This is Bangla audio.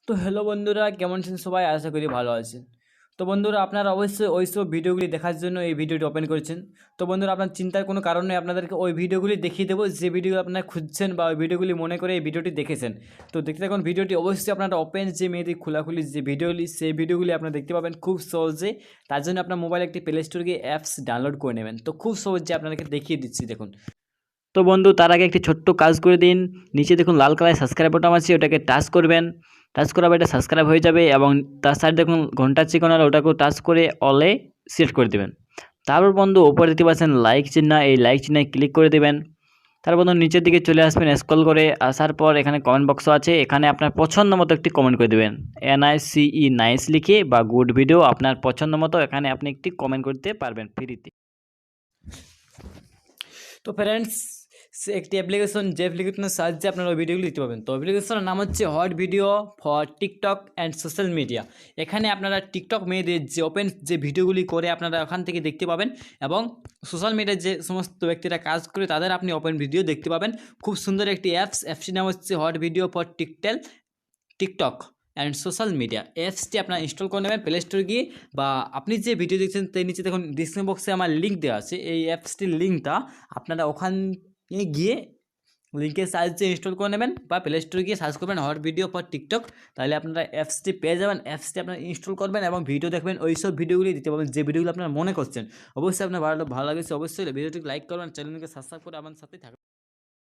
তো হ্যালো বন্ধুরা, কেমন আছেন সবাই? আশা করি ভালো আছেন। তো বন্ধুরা, আপনারা অবশ্যই ওইসব ভিডিওগুলি দেখার জন্য এই ভিডিওটি ওপেন করেছেন। তো বন্ধুরা, আপনার চিন্তার কোনো কারণ নেই, আপনাদেরকে ওই ভিডিওগুলি দেখিয়ে দেবো যে ভিডিও আপনারা খুঁজছেন বা ওই ভিডিওগুলি মনে করে এই ভিডিওটি দেখেছেন। তো দেখতে থাকুন ভিডিওটি, অবশ্যই আপনারা ওপেন যে মেয়েদের খোলাখুলি যে ভিডিওগুলি, সেই ভিডিওগুলি আপনারা দেখতে পাবেন খুব সহজে। তার জন্য আপনার মোবাইলে একটি প্লে স্টোরে গিয়ে অ্যাপস ডাউনলোড করে নেবেন। তো খুব সহজে আপনাদেরকে দেখিয়ে দিচ্ছি, দেখুন। তো বন্ধু, তার আগে একটি ছোট্ট কাজ করে দিন। নিচে দেখুন লাল কালার সাবস্ক্রাইব বাটন আছে, ওটাকে টাচ করবেন। টাচ করার পর এটা সাবস্ক্রাইব হয়ে যাবে এবং তার সাইডে দেখুন ঘন্টার চিকন হলে ওটাকেও টাচ করে অলে সিলেক্ট করে দেবেন। তারপর বন্ধু উপরে দেখতে পাচ্ছেন লাইক চিহ্ন, এই লাইক চিহ্নে ক্লিক করে দেবেন। তারপর বন্ধু নিচের দিকে চলে আসবেন, স্ক্রল করে আসার পর এখানে কমেন্ট বক্স আছে, এখানে আপনার পছন্দ মতো একটি কমেন্ট করে দেবেন। NICE নাইস লিখে বা গুড ভিডিও আপনার পছন্দ মতো এখানে আপনি একটি কমেন্ট করতে পারবেন ফ্রিতে। তো ফ্রেন্ডস, একটি অ্যাপ্লিকেশন, যে অ্যাপ্লিকেশনের সাহায্যে আপনারা ওই ভিডিওগুলি দিতে পারবেন। তো অ্যাপ্লিকেশনের নাম হচ্ছে hot video for TikTok and social media. এখানে আপনারা টিকটক মেয়েদের যে ওপেন যে ভিডিওগুলি করে আপনারা ওখান থেকে দেখতে পাবেন, এবং সোশ্যাল মিডিয়ায় যে সমস্ত ব্যক্তিরা কাজ করে তাদের আপনি ওপেন ভিডিও দেখতে পাবেন। খুব সুন্দর একটি অ্যাপসটির নাম হচ্ছে hot video for TikTok and social media. অ্যাপসটি আপনারা ইনস্টল করে নেবেন প্লে স্টোরে গিয়ে, বা আপনি যে ভিডিও দেখছেন তার নিচে দেখুন ডিসক্রিপশন বক্সে আমার লিঙ্ক দেওয়া আছে। এই অ্যাপসটির লিঙ্কটা আপনারা ওখানে গিয়ে লিঙ্কের সাহায্যে ইনস্টল করে নেবেন, বা প্লে স্টোরে গিয়ে সার্চ করবেন হট ভিডিও ফর টিকটক। তাহলে আপনারা অ্যাপসটি পেয়ে যাবেন। অ্যাপসটি আপনারা ইনস্টল করবেন এবং ভিডিও দেখবেন, ওই সব ভিডিওগুলি দিতে পারবেন যে ভিডিওগুলো আপনারা মনে করছেন। অবশ্যই আপনার ভালো লাগছে, অবশ্যই ভিডিওটিকে লাইক করবেন, চ্যানেলকে সাবস্ক্রাইব করে আমার সাথে থাকবেন।